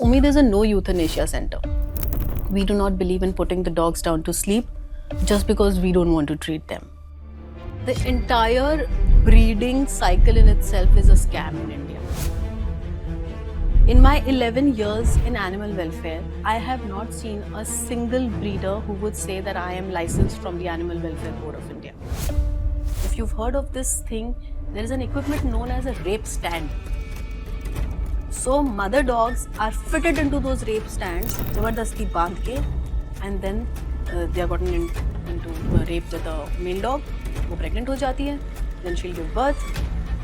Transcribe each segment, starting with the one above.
Umeed is a no euthanasia center. We do not believe in putting the dogs down to sleep just because we don't want to treat them. The entire breeding cycle in itself is a scam in India. In my 11 years in animal welfare, I have not seen a single breeder who would say that I am licensed from the Animal Welfare Board of India. If you've heard of this thing, there is an equipment known as a rape stand. So mother dogs are fitted into those rape stands, zabardasti bandh ke, and then they are gotten into rape with a male dog. वो pregnant हो जाती है, then she'll give birth,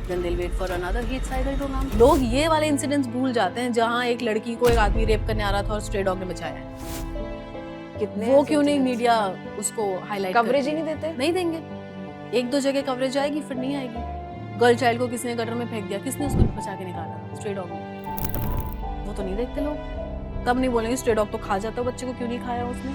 then they'll wait for another heat cycle to come. लोग ये वाले incidents भूल जाते हैं जहाँ एक लड़की को एक आदमी रेप करने आ रहा था और stray dog ने बचाया है. कितने वो क्यों नहीं मीडिया उसको हाईलाइट कवरेज ही नहीं देते? नहीं देंगे. एक दो जगह कवरेज आएगी फिर नहीं आएगी. गर्ल चाइल्ड को किसने गटर में फेंक दिया, किसने उसको बचा के निकाला? स्ट्रे डॉग ने. वो तो नहीं देखते लोग. तब नहीं बोलेंगे स्ट्रे डॉग तो खा जाता है बच्चे को, क्यों नहीं खाया उसने.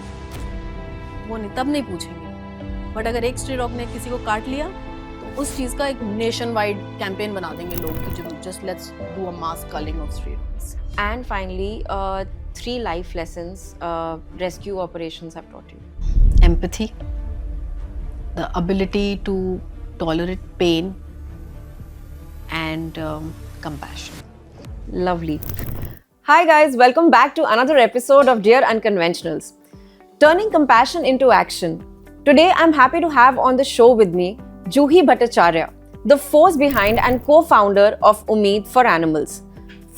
वो नहीं, तब नहीं पूछेंगे. बट अगर एक स्ट्रे डॉग ने किसी को काट लिया तो उस चीज का एक नेशन वाइड कैंपेन बना देंगे लोग कि just let's do a mass culling of stray dogs. And finally, 3 life lessons rescue operations have taught you. Empathy, the ability to tolerate pain, and compassion. Lovely. Hi guys, welcome back to another episode of Dear Unconventionals. Turning compassion into action. Today I'm happy to have on the show with me Juhi Bhattacharya, the force behind and co-founder of Umeed for Animals.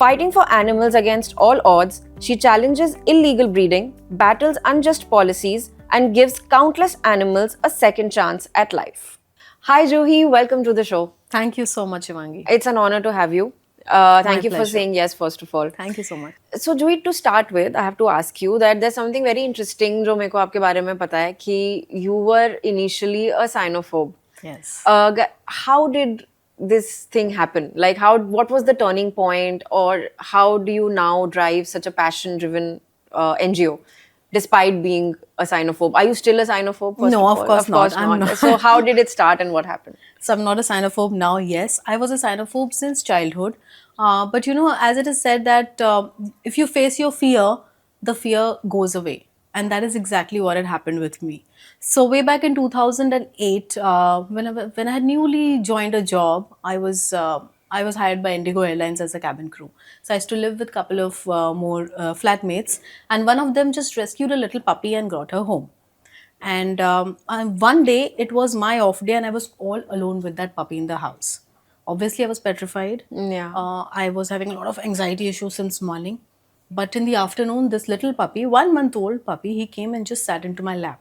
Fighting for animals against all odds, she challenges illegal breeding, battles unjust policies, and gives countless animals a second chance at life. Hi Juhi, welcome to the show. Thank you so much, Shivangi. It's an honor to have you. Thank you for pleasure. saying yes, first of all. Thank you so much. So, Juhi, to start with, I have to ask you that there's something very interesting जो मेरे को आपके बारे में पता है कि you were initially a xenophobe. Yes. How did this thing happen? Like, what was the turning point, or how do you now drive such a passion-driven NGO? Despite being a xenophobe, are you still a xenophobe? First No, of of all? course not. I'm not. So how did it start and what happened? So I'm not a xenophobe now. Yes, I was a xenophobe since childhood. But you know, as it is said that if you face your fear, the fear goes away. And that is exactly what had happened with me. So way back in 2008, when I had newly joined a job, I was hired by Indigo Airlines as a cabin crew. So I used to live with a couple of more flatmates, and one of them just rescued a little puppy and brought her home. And one day it was my off day, and I was all alone with that puppy in the house. Obviously, I was petrified. Yeah. I was having a lot of anxiety issues since morning. But in the afternoon, this little puppy, 1-month-old puppy, he came and just sat into my lap.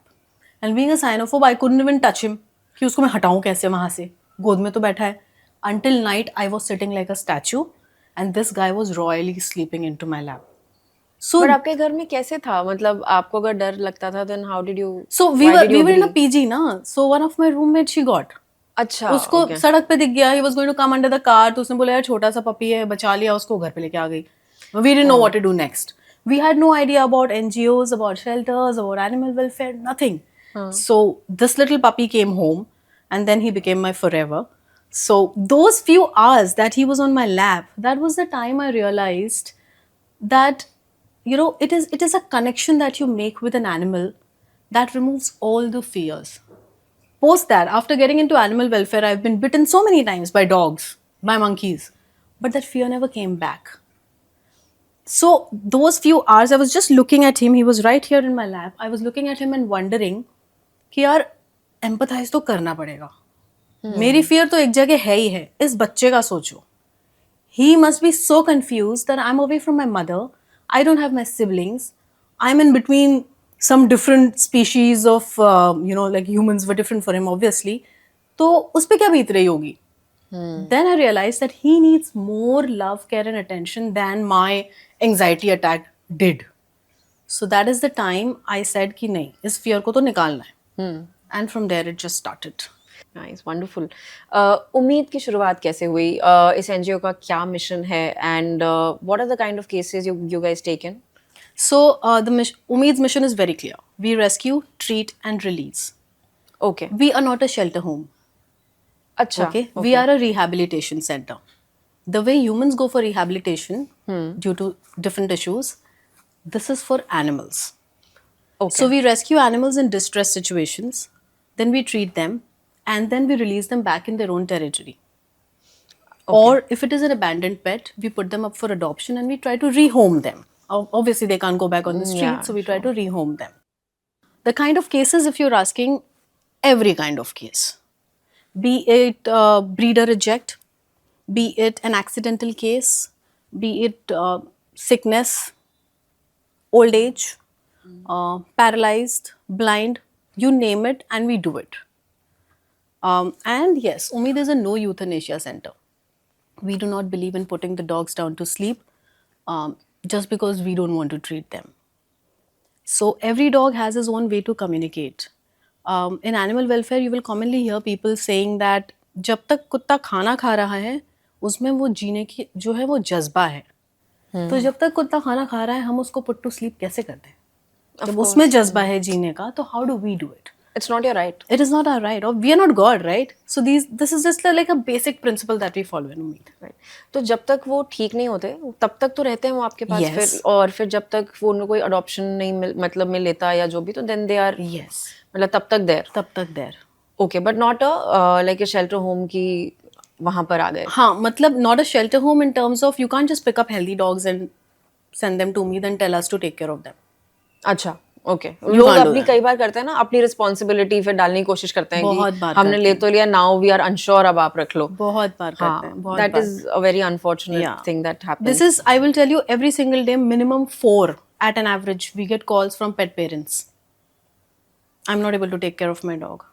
And being a xenophobe, I couldn't even touch him. कि उसको मैं हटाऊं कैसे वहाँ से? गोद में तो बैठा है. Until night, I was sitting like a statue, and this guy was royally sleeping into my lap. So, But आपके घर में कैसे था? मतलब आपको अगर डर लगता था, then how did you? so we were in a PG ना. So one of my roommates she got. अच्छा. उसको सड़क पे दिख गया. He was going to come under the car. तो उसने बोला यार छोटा सा पपी है, बचा लिया उसको, घर पे लेके आ गई. We didn't know what to do next. We had no idea about NGOs, about shelters, about animal welfare, nothing. So this little puppy came home, and then he became my forever. So those few hours that he was on my lap, that was the time I realized that, you know, it is a connection that you make with an animal that removes all the fears. Post that, after getting into animal welfare, I've been bitten so many times by dogs, by monkeys, but that fear never came back. So those few hours, I was just looking at him. He was right here in my lap. I was looking at him and wondering कि यार empathize तो करना पड़ेगा. मेरी fear तो एक जगह है ही है. इस बच्चे का सोचो. He must be so confused that I'm away from my mother. I don't have my siblings. I'm in between some different species of, like humans were different for him, obviously. तो उस पे क्या बीत रही होगी? Then I realized that he needs more love, care and attention than my anxiety attack did. So that is the time I said कि नहीं, इस fear को तो निकालना है. And from there it just started. Nice, wonderful. उम्मीद की शुरुआत कैसे हुई? इस NGO का क्या मिशन है? And what are the kind of cases you guys taken? So Umeed's mission is very clear. We rescue, treat and release. Okay. We are not a shelter home. अच्छा. Okay. We are a rehabilitation center. the way humans go for rehabilitation due to different issues, this is for animals. Okay. So we rescue animals in distress situations, then we treat them, and then we release them back in their own territory. Or if it is an abandoned pet, we put them up for adoption and we try to rehome them. Obviously, they can't go back on the street, Yeah, so we try to rehome them. The kind of cases, if you're asking, every kind of case, be it breeder reject, be it an accidental case, be it sickness, old age, paralyzed, blind, you name it, and we do it. And yes, Umeed is a no euthanasia center. We do not believe in putting the dogs down to sleep just because we don't want to treat them. So every dog has his own way to communicate. In animal welfare, you will commonly hear people saying that जब तक कुत्ता खाना खा रहा है उसमें वो जीने की जो है वो जज्बा है. तो जब तक कुत्ता खाना खा रहा है हम उसको पुट टू स्लीप कैसे करते हैं? जब उसमें जज्बा है जीने का तो how do we do it? It's not your right. It is not our right, or we are not God, right? So this is just like a basic principle that we follow in Umeed. Right. तो जब तक वो ठीक नहीं होते तब तक तो रहते हैं वो आपके पास. Yes. फिर और फिर जब तक वो उनको कोई अडॉप्शन नहीं मतलब में लेता या जो भी, तो देन दे आर Yes. मतलब तब तक देयर. तब तक there. Okay, but not a like a shelter home की वहां पर आ गए. हाँ, मतलब not a shelter home in terms of you can't just pick up healthy dogs and send them to me then tell us to take care of them. अच्छा, okay. You लोग can't do अपनी that. कई बार करते हैं ना, अपनी responsibility फिर डालने की कोशिश करते हैं बहुत कि बार हमने करते ले तो लिया, नाउ वी आर अनश्योर, अब आप रख लो. बहुत बार करते हैं, बहुत that bar. Is a very unfortunate Yeah. Thing that happens. This is, I will tell you, every single day, minimum 4 at an average, we get calls from pet parents. I'm not able to take care of my dog.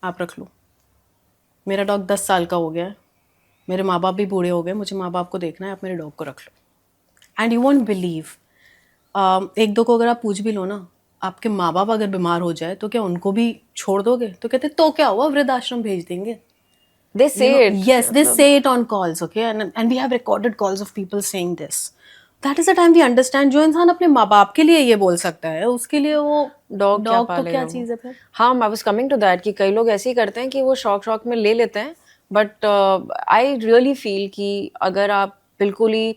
आप रख लो. मेरा dog 10 साल का हो गया है. मेरे माँ बाप भी बूढ़े हो गए, मुझे माँ बाप को देखना है, आप मेरे डॉग को रख लो. एंड यू वॉन्ट बिलीव, एक दो को अगर आप पूछ भी लो ना, आपके माँ बाप अगर बीमार हो जाए तो क्या उनको भी छोड़ दोगे? तो कहते तो क्या हुआ, वृद्धाश्रम भेज देंगे. दे से it. Yes, they say it on calls, okay? And we have recorded calls of people saying this. That is the time we understand, जो इंसान अपने माँ बाप के लिए ये बोल सकता है, उसके लिए वो डॉग क्या तो पालेगा क्या वो? चीज़ है फिर? हाँ, I was coming to that कि कई लोग ऐसे ही करते हैं कि वो शौक में ले लेते हैं, बट आई रियली फील कि अगर आप बिल्कुल ही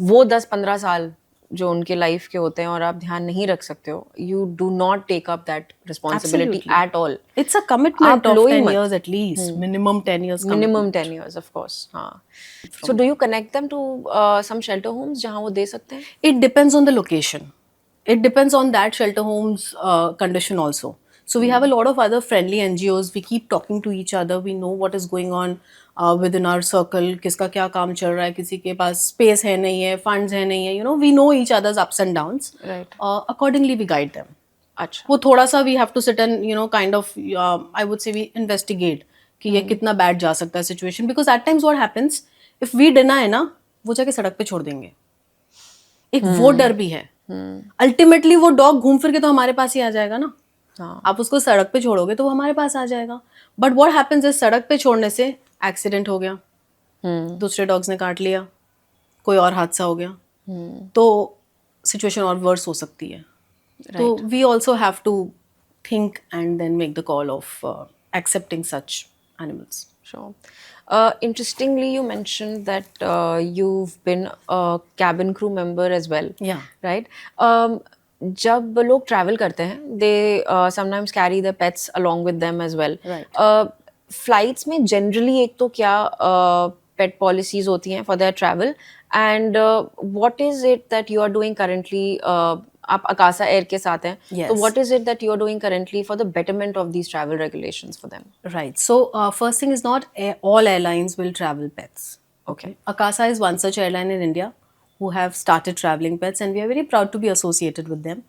वो 10-15 साल जो उनके लाइफ के होते हैं और आप ध्यान नहीं रख सकते हो, you do not take up that responsibility Absolutely. At all. It's a commitment आप of लो ही 10 मत. years at least, minimum 10 years. Minimum 10 years, of course. हाँ. So do you connect them to some shelter homes जहाँ वो दे सकते हैं? It depends on the location. It depends on that shelter home's condition also. So we have a lot of other friendly NGOs. We keep talking to each other. We know what is going on within our circle. किसका क्या काम चल रहा है, किसी के पास space है नहीं है, funds है नहीं है. You know, we know each other's ups and downs. Right. Accordingly, we guide them. अच्छा. वो थोड़ा सा we have to sit and kind of I would say we investigate कि ये कितना bad जा सकता है situation, because at times what happens if we deny ना, वो जाके सड़क पे छोड़ देंगे. एक वो डर भी है. अल्टीमेटली वो डॉग घूम फिर के तो हमारे पास ही आ जाएगा ना. हाँ. आप उसको सड़क पे छोड़ोगे तो वो हमारे पास आ जाएगा. बट व्हाट हैपेंस इज सड़क पे छोड़ने से एक्सीडेंट हो गया, दूसरे डॉग्स ने काट लिया, कोई और हादसा हो गया, तो सिचुएशन और वर्स हो सकती है. तो we also have to think and then make the call of accepting such animals. Sure. Interestingly, you mentioned that you've been a cabin crew member as well. Yeah. Right? जब लोग travel करते हैं, they sometimes carry the pets along with them as well. Right. Flights में generally एक तो क्या pet policies होती हैं for their travel, and what is it that you are doing currently? आप अकासा एयर के साथ हैं, Yes. तो what is it that you are doing currently for the betterment of these travel regulations for them? Right. So first thing is not all airlines will travel pets. Okay. Akasa is one such airline in India who have started traveling pets, and we are very proud to be associated with them.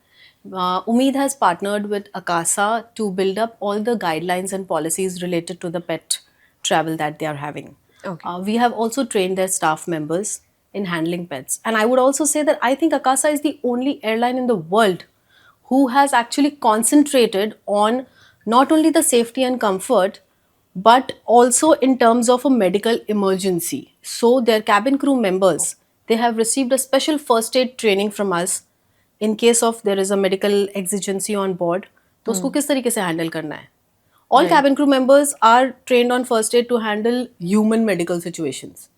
Umeed has partnered with Akasa to build up all the guidelines and policies related to the pet travel that they are having. Okay. We have also trained their staff members in handling pets. And I would also say that I think Akasa is the only airline in the world who has actually concentrated on not only the safety and comfort, but also in terms of a medical emergency. So their cabin crew members, they have received a special first aid training from us in case of there is a medical exigency on board. तो उसको किस तरीके से handle करना है. All cabin crew members are trained on first aid to handle human medical situations.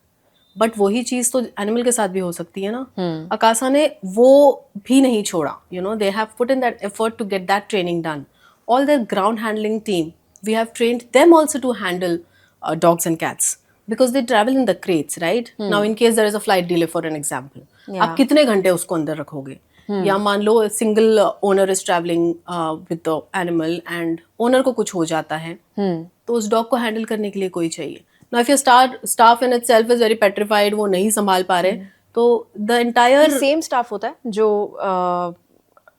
But वही चीज तो एनिमल के साथ भी हो सकती है ना. अकासा ने वो भी नहीं छोड़ा. They have put in that effort to get that training done. All their ground handling team, we have trained them also to handle dogs and cats because they travel in the crates, right? Now in case there is a flight delay, for an example, Yeah. आप कितने घंटे उसको अंदर रखोगे? या मान लो single owner is travelling with the animal and owner को कुछ हो जाता है, तो उस डॉग को हैंडल करने के लिए कोई चाहिए. Now if your staff in itself is very petrified, वो नहीं संभाल पा रहे, तो the entire सेम स्टाफ होता है जो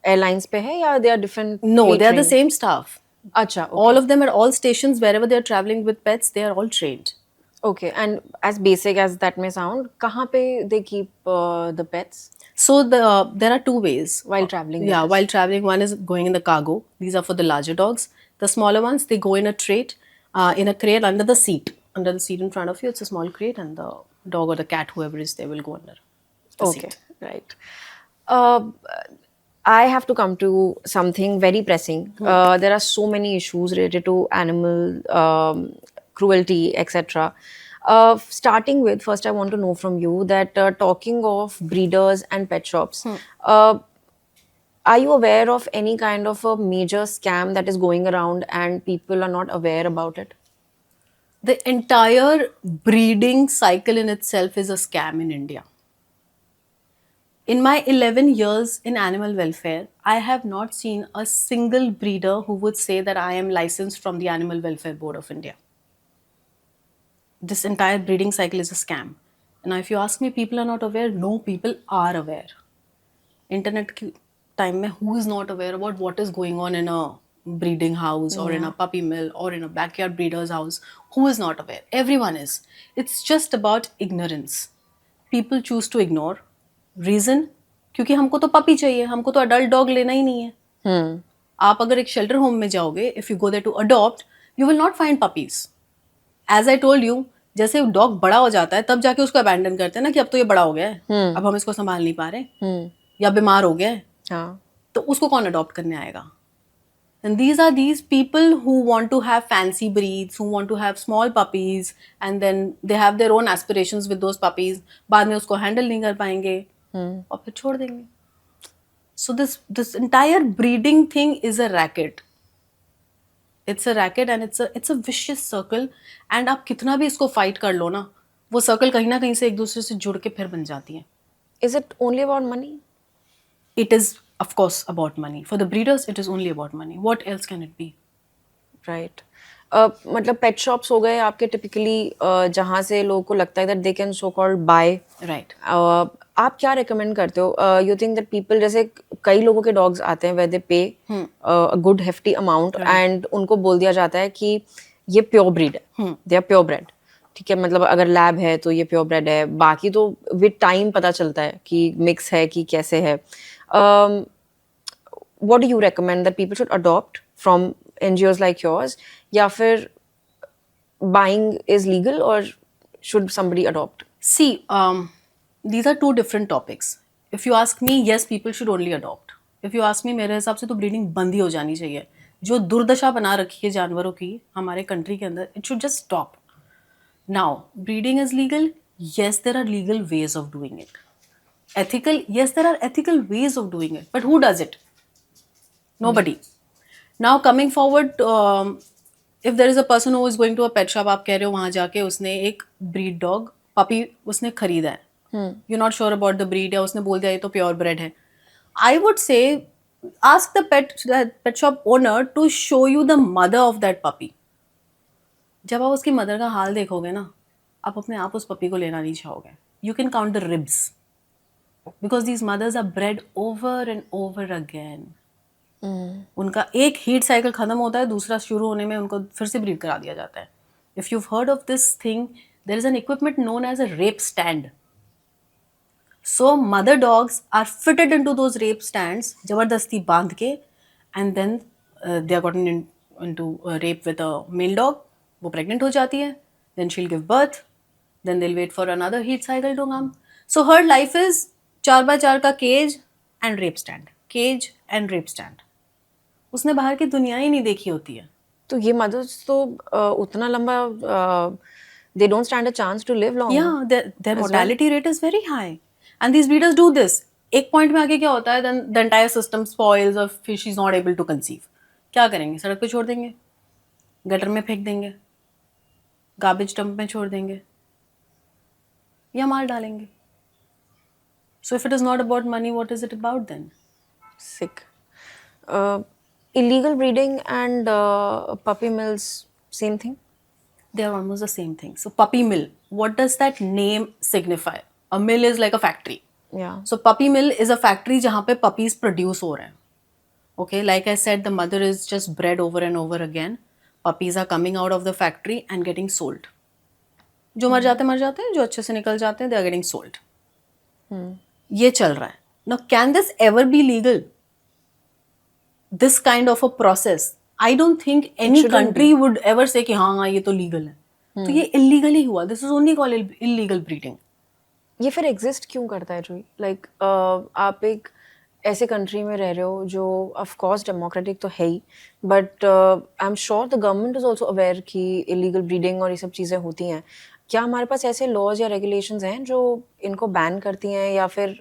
एयरलाइंस पे है या they are different? no, they are the same staff. अच्छा, All of them at all stations wherever they are traveling with pets, they are all trained. okay. And as basic as that may sound, कहाँ पे they keep the pets So there are two ways while traveling? Yeah, while traveling, one is going in the cargo. These are for the larger dogs. The smaller ones, they go in a crate under the seat. Under the seat in front of you, it's a small crate, and the dog or the cat, whoever is there, will go under the Okay, seat. right. I have to come to something very pressing. There are so many issues related to animal cruelty, etc. Starting with, first, I want to know from you that talking of breeders and pet shops, are you aware of any kind of a major scam that is going around and people are not aware about it? The entire breeding cycle in itself is a scam in India. In my 11 years in animal welfare, I have not seen a single breeder who would say that I am licensed from the Animal Welfare Board of India. This entire breeding cycle is a scam. Now, if you ask me, people are not aware. No, people are aware. Internet ki time mein, who is not aware about what is going on in a breeding house or in a puppy mill or in a backyard breeder's house? Who is not aware? Everyone is. It's just about ignorance. People choose to ignore. Reason, क्योंकि हमको तो puppy चाहिए, हमको तो adult dog लेना ही नहीं है. आप अगर एक शेल्टर होम में जाओगे, if you go there to adopt, you will not find puppies. As I told you, जैसे डॉग बड़ा हो जाता है तब जाके उसको अबैंडन करते हैं ना, कि अब तो ये बड़ा हो गया है, अब हम इसको संभाल नहीं पा रहे, या बीमार हो गया है, तो उसको कौन अडॉप्ट करने आएगा? And these are these people who want to have fancy breeds, who want to have small puppies, and then they have their own aspirations with those puppies. बाद में उसको handle नहीं कर पाएंगे और फिर छोड़ देंगे. So this entire breeding thing is a racket. It's a racket and it's a vicious circle. And आप कितना भी इसको fight कर लो ना, वो circle कहीं ना कहीं से एक दूसरे से जुड़ के फिर बन जाती है. Is it only about money? It is of course about money. For the breeders, it is only about money. What else can it be? Right. मतलब पेट शॉप्स हो गए आपके टिपिकली जहाँ से लोगों को लगता है that they can so called by. Right. आप क्या रिकमेंड करते हो? यू थिंक दैट पीपल, जैसे कई लोगों के डॉग्स आते हैं वेयर दे पे a good hefty amount and उनको बोल दिया जाता है कि ये प्योर ब्रीड है, दे आर प्योर ब्रेड. ठीक है, मतलब अगर लैब है तो ये प्योर ब्रेड है, बाकी तो विद टाइम पता चलता है कि मिक्स है कि कैसे है. What do you recommend that people should adopt from NGOs like yours? या फिर buying is legal or should somebody adopt? See, these are two different topics. If you ask me, yes, people should only adopt. If you ask me, मेरे हिसाब से तो breeding बंद ही हो जानी चाहिए. जो दुर्दशा बना रखी है जानवरों की हमारे कंट्री के अंदर, it should just stop. Now, breeding is legal. Yes, there are legal ways of doing it. Ethical, yes, there are ethical ways of doing it. But who does it? Nobody. Now coming forward, if there is a person who is going to a pet shop, आप कह रहे हो वहाँ जाके उसने एक breed dog puppy उसने खरीदा है. You're not sure about the breed, या उसने बोल दिया ये तो pure bred है. I would say ask the pet shop owner to show you the mother of that puppy. जब आप उसकी मदर का हाल देखोगे ना, आप अपने आप उस पपी को लेना नहीं चाहोगे. You can count the ribs. Because these mothers are bred over and over again. उनका एक हीट साइकिल खत्म होता है, दूसरा शुरू होने में उनको फिर से ब्रीड करा दिया जाता है. If you've heard of this thing, there is an equipment known as a rape stand. So mother dogs are fitted into those rape stands, जबरदस्ती बांध के, and then they are gotten into rape with a male dog. वो pregnant हो जाती है, then she'll give birth, then they'll wait for another heat cycle to come. So her life is 4x4 का cage and rape stand, cage and rape stand. उसने बाहर की दुनिया ही नहीं देखी होती है. तो ये मदर्स तो उतना लंबा they don't stand a chance to live long. Yeah, their mortality rate is very high, and these breeders do this. एक point में आके क्या होता है, then the entire system spoils और fish is not able to conceive. क्या करेंगे? सड़क पे छोड़ देंगे, गटर में फेंक देंगे, गार्बेज डंप में छोड़ देंगे, या मार डालेंगे. So if it is not about money, what is it about then? Sick. Illegal breeding and puppy mills, same thing? They are almost the same thing. So puppy mill, what does that name signify? A mill is like a factory. Yeah. So puppy mill is a factory जहाँ पे puppies produce हो रहे हैं. Okay, like I said, the mother is just bred over and over again. Puppies are coming out of the factory and getting sold. जो मर जाते हैं, जो अच्छे से निकल जाते हैं, they are getting sold. ये चल रहा है. Now, can this ever be legal? This kind of a process, I don't think any country would ever say कि हाँ ये तो legal है. तो ये illegal ही हुआ. This is only called illegal breeding. ये फिर एग्जिस्ट क्यों करता है जूही? लाइक आप एक ऐसे कंट्री में रह रहे हो जो ऑफ कोर्स डेमोक्रेटिक तो है ही, but I am sure the government is also aware कि इलीगल ब्रीडिंग और ये सब चीज़ें होती हैं. क्या हमारे पास ऐसे लॉज या रेगुलेशंस हैं जो इनको बैन करती हैं, या फिर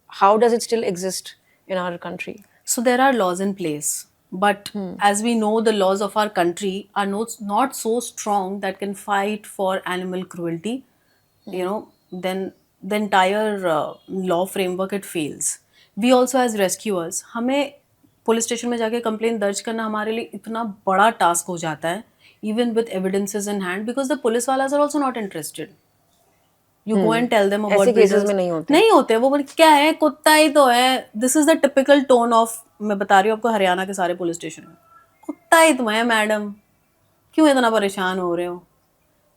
how does it still exist in our country? So there are laws in place, but as we know, the laws of our country are not so strong that can fight for animal cruelty. You know, then the entire law framework it fails. We also as rescuers, हमें police station में जाके complain दर्ज करना हमारे लिए इतना बड़ा task हो जाता है, even with evidences in hand, because the police वालास are also not interested. You go and tell them about ऐसे cases breeders. में नहीं होते वो बोले क्या है, कुत्ता ही तो है. This is the typical tone of, मैं बता रही हूँ आपको, हरियाणा के सारे पुलिस स्टेशन में कुत्ता ही तो है मैडम, क्यों इतना परेशान हो रहे हो.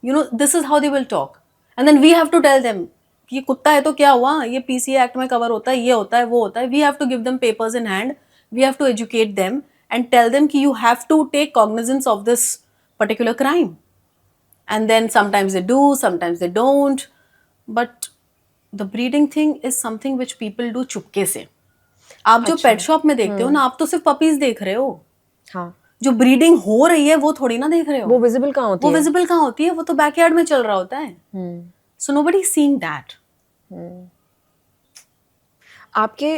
You know, this is how they will talk, and then we have to tell them कि ये कुत्ता है तो क्या हुआ, ये PCA एक्ट में कवर होता है, ये होता है, वो होता है. We have to give them papers in hand, we have to educate them and tell them कि you have to take cognizance of this particular crime, and then sometimes they do, sometimes they don't. But the breeding thing is something which people do चुपके से. आप जो pet shop में देखते हो ना, आप तो सिर्फ पपीज देख रहे हो. हाँ, जो ब्रीडिंग हो रही है वो थोड़ी ना देख रहे हो. वो विजिबल कहाँ होती वो है? विजिबल कहाँ होती है? वो तो बैकयार्ड में चल रहा होता है. So nobody is seeing that. आपके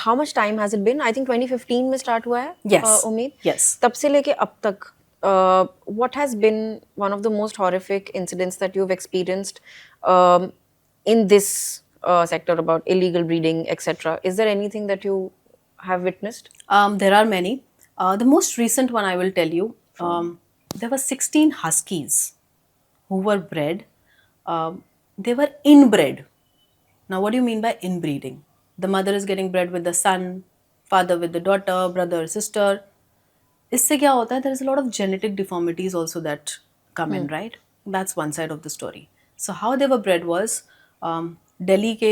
how much time has it been? I think 2015 में स्टार्ट हुआ है. Yes. उम्मीद. Yes. तब से लेके अब तक what has been one of the most horrific incidents that you've experienced in this sector about illegal breeding, etc.? Is there anything that you have witnessed? There are many. The most recent one I will tell you. There were 16 huskies who were bred. They were inbred. Now, what do you mean by inbreeding? The mother is getting bred with the son, father with the daughter, brother, sister. इससे क्या होता है? There is a lot of genetic deformities also that come in, right? That's one side of the story. So how they were bred was, Delhi के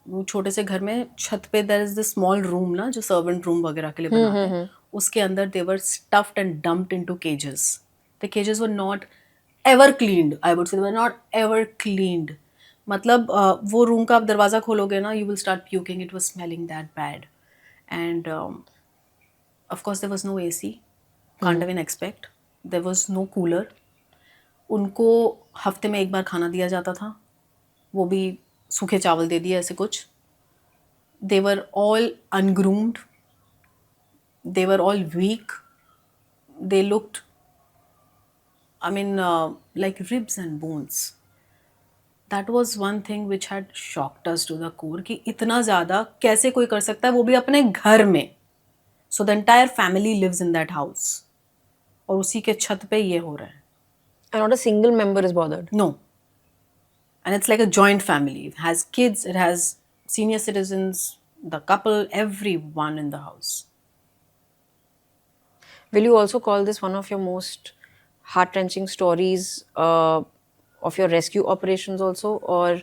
वो छोटे से घर में छत पे there is this small room ना, जो servant room वगैरह के लिए बनाते हैं, उसके अंदर they were stuffed and dumped into cages. The cages were not ever cleaned. I would say they were not ever cleaned. मतलब वो रूम का आप दरवाज़ा खोलोगे ना, you will start puking. It was smelling that bad. And of course there was no AC. Can't even expect. There was no cooler. उनको हफ्ते में एक बार खाना दिया जाता था, वो भी सूखे चावल दे दिए ऐसे कुछ. They were all ungroomed. They were all weak. They looked, I mean, like ribs and bones. That was one thing which had shocked us to the core कि इतना ज़्यादा कैसे कोई कर सकता है, वो भी अपने घर में. So the entire family lives in that house. और उसी के छत पे ये हो रहा है. And not a single member is bothered. No. And it's like a joint family. It has kids, it has senior citizens, the couple, everyone in the house. Will you also call this one of your most heart-wrenching stories of your rescue operations also? Or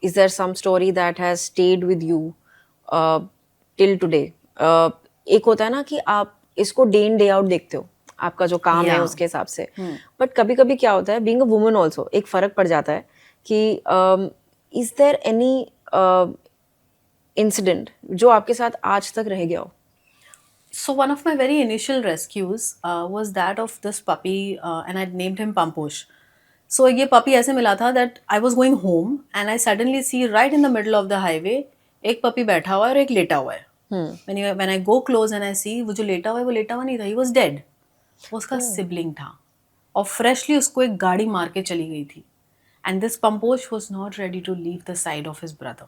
is there some story that has stayed with you till today? एक होता है ना कि आप इसको day in day out देखते हो, आपका जो काम है उसके हिसाब से. बट कभी कभी क्या होता है, बीइंग अ वुमन ऑल्सो एक फर्क पड़ जाता है कि इज देयर एनी इंसिडेंट जो आपके साथ आज तक रह गया हो? So one of my very initial rescues was that of this puppy, and I'd named him Pamposh. So ये puppy ऐसे मिला था that I was going home and I suddenly see right in the middle of the highway एक puppy बैठा हुआ है और एक लेटा हुआ है. When I go close and I see वो जो लेटा हुआ है वो लेटा हुआ नहीं था, he was dead. वो उसका sibling था और freshly उसको एक गाड़ी मार के चली गई थी. And this Pamposh was not ready to leave the side of his brother.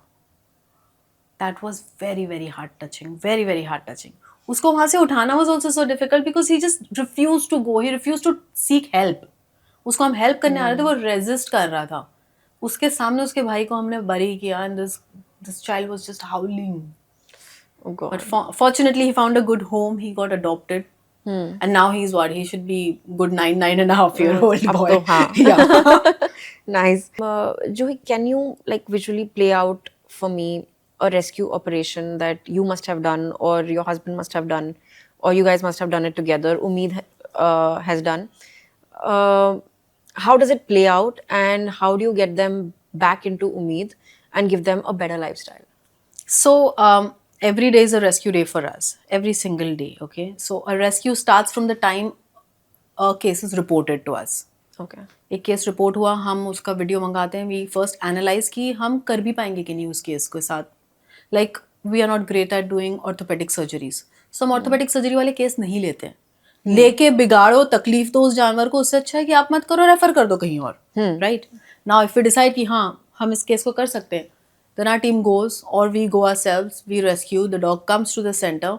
That was very very heart touching, very heart touching. उसको वहाँ से उठाना was also so difficult because he just refused to go, he refused to seek help. उसको हम help करने आ रहे थे, वो resist कर रहा था. उसके सामने उसके भाई को हमने bury किया and this child was just howling. Oh God. But fortunately he found a good home, he got adopted. And now he's what? He should be good 9.5 year old अब boy. तो हाँ. Yeah. Nice. Juhi, can you like visually play out for me a rescue operation that you must have done, or your husband must have done, or you guys must have done it together? Umeed has done. How does it play out, and how do you get them back into Umeed and give them a better lifestyle? So every day is a rescue day for us. Every single day. Okay. So a rescue starts from the time a case is reported to us. Okay. एक case report हुआ, हम उसका video मंगाते हैं. We first analyse कि हम कर भी पाएंगे कि नहीं उस केस के साथ. Like we are not great at doing orthopedic surgeries, so हम ऑर्थोपेडिक सर्जरी वाले केस नहीं लेते हैं. लेके बिगाड़ो तकलीफ तो उस जानवर को, उससे अच्छा है कि आप मत करो, रेफर कर दो कहीं और. Right now if we decide कि हाँ हम इस केस को कर सकते हैं, देन आवर टीम गोज और we go ourselves, we rescue the dog, comes to the center.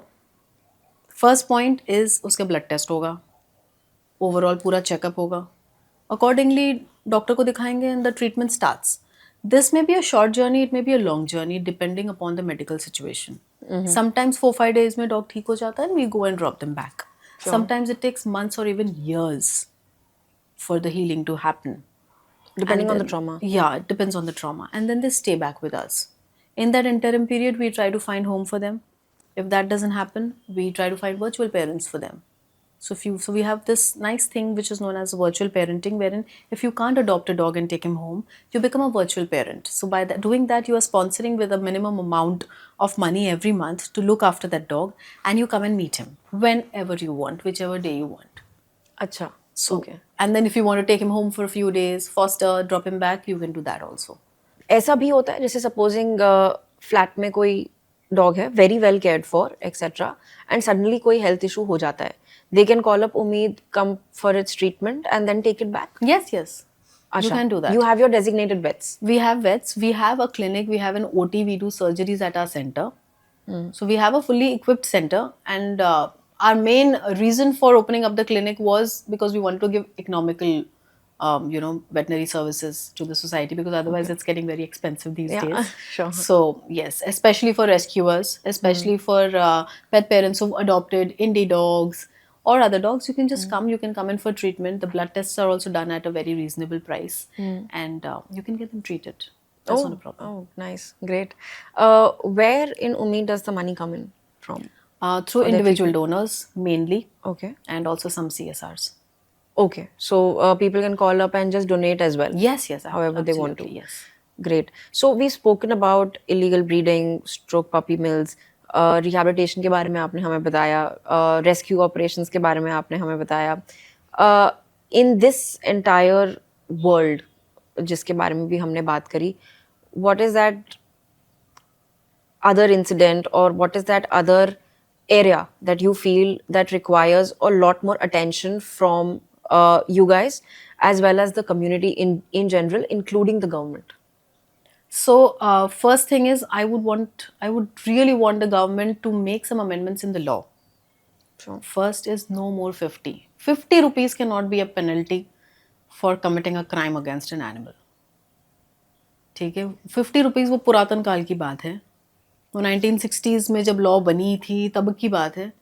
First point is उसके ब्लड टेस्ट होगा, ओवरऑल पूरा चेकअप होगा. Accordingly, डॉक्टर को दिखाएंगे and the treatment starts. This may be a short journey, it may be a long journey depending upon the medical situation. Sometimes 4-5 days में dog ठीक हो जाता है and we go and drop them back. Sometimes it takes months or even years for the healing to happen. Depending And on the then- trauma. Yeah, it depends on the trauma. And then they stay back with us. In that interim period, we try to find home for them. If that doesn't happen, we try to find virtual parents for them. So we have this nice thing which is known as virtual parenting, wherein if you can't adopt a dog and take him home, you become a virtual parent. So by doing that, you are sponsoring with a minimum amount of money every month to look after that dog, and you come and meet him whenever you want, whichever day you want. अच्छा. So Okay. and then if you want to take him home for a few days, foster, drop him back, you can do that also. ऐसा भी होता है जैसे supposing flat में कोई dog है very well cared for etcetera and suddenly कोई health issue हो जाता है, they can call up Ummeed, come for its treatment and then take it back. Yes, you can do that. You have your designated vets. We have vets, we have a clinic, we have an OT, we do surgeries at our center. So we have a fully equipped center, and our main reason for opening up the clinic was because we wanted to give economical veterinary services to the society, because otherwise it's getting very expensive these Yeah, days. sure. So yes, especially for rescuers, especially for pet parents who've adopted indie dogs or other dogs, you can just come, you can come in for treatment. The blood tests are also done at a very reasonable price, and you can get them treated. That's not a problem. Oh, nice, great. Where in Umeed does the money come in from? Through individual donors mainly, Okay. and also some CSRs. Okay. So people can call up and just donate as well. Yes, However they want to. absolutely, yes. Great. So we've spoken about illegal breeding, stroke puppy mills, rehabilitation के बारे में आपने हमें बताया, rescue operations के बारे में आपने हमें बताया. In this entire world जिसके बारे में भी हमने बात करी, what is that other incident or what is that other area that you feel that requires a lot more attention from you guys as well as the community in general, including the government? So first thing is, I would really want the government to make some amendments in the law. Sure. First is no more 50. 50 rupees cannot be a penalty for committing a crime against an animal. ठीक है, 50 rupees वो पुरातन काल की बात है, वो 1960s में जब लॉ बनी थी तब की बात है.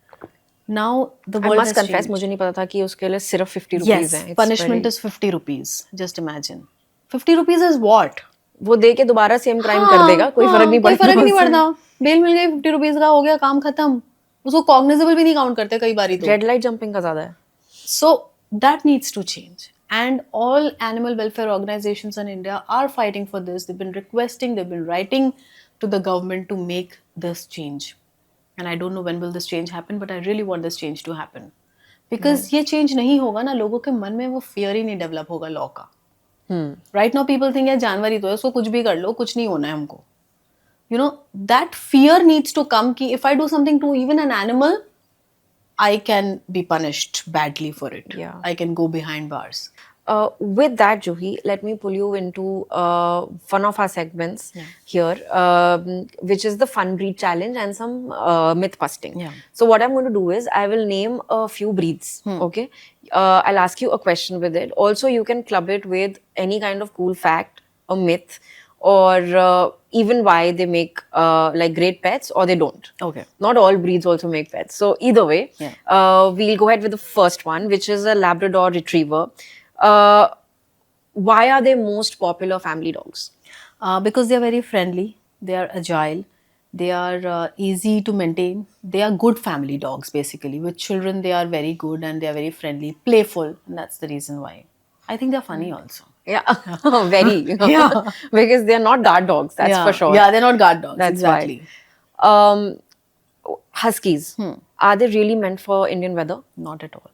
Now the I world must has confess, changed. मुझे नहीं पता था कि उसके लिए सिर्फ 50 rupees Yes, हैं. It's punishment very- is 50 rupees. Just imagine. 50 rupees is what? वो दे के दोबारा सेम क्राइम कर देगा, कोई फर्क नहीं पड़ता. कोई फर्क नहीं उससे. पड़ता. बेल मिल गई 50 रुपीज का, हो गया काम खत्म. उसको कॉग्निजेबल भी नहीं काउंट करते कई बारी तो. रेड लाइट जंपिंग का ज्यादा है. So that needs to change. And all animal welfare organizations in India are fighting for this. They've been requesting, they've been writing to the government to make this change. and I don't know when will this change happen, but I really want this change to happen. Because ये change नहीं होगा ना, लोगों के मन में वो fear ही नहीं develop होगा law का. Right now people think यार जानवर ही तो है, उसको कुछ भी कर लो, कुछ नहीं होना है हमको. You know, that fear needs to come कि if I do something to even an animal, I can be punished badly for it. Yeah. I can go behind bars. With that, Juhi, let me pull you into one of our segments here, which is the Fun Breed Challenge and some myth busting. Yeah. So what I'm going to do is I will name a few breeds. Okay, I'll ask you a question with it. Also, you can club it with any kind of cool fact, a myth, or even why they make like great pets or they don't. Okay. Not all breeds also make pets. So either way, we'll go ahead with the first one, which is a Labrador Retriever. Why are they most popular family dogs? Because they are very friendly, they are agile, they are easy to maintain. They are good family dogs basically. With children, they are very good and they are very friendly, playful, and that's the reason why. I think they are funny also. Yeah, very. Yeah. Because they are not guard dogs, that's for sure. Yeah, they're not guard dogs. That's exactly. why. Huskies, are they really meant for Indian weather? Not at all.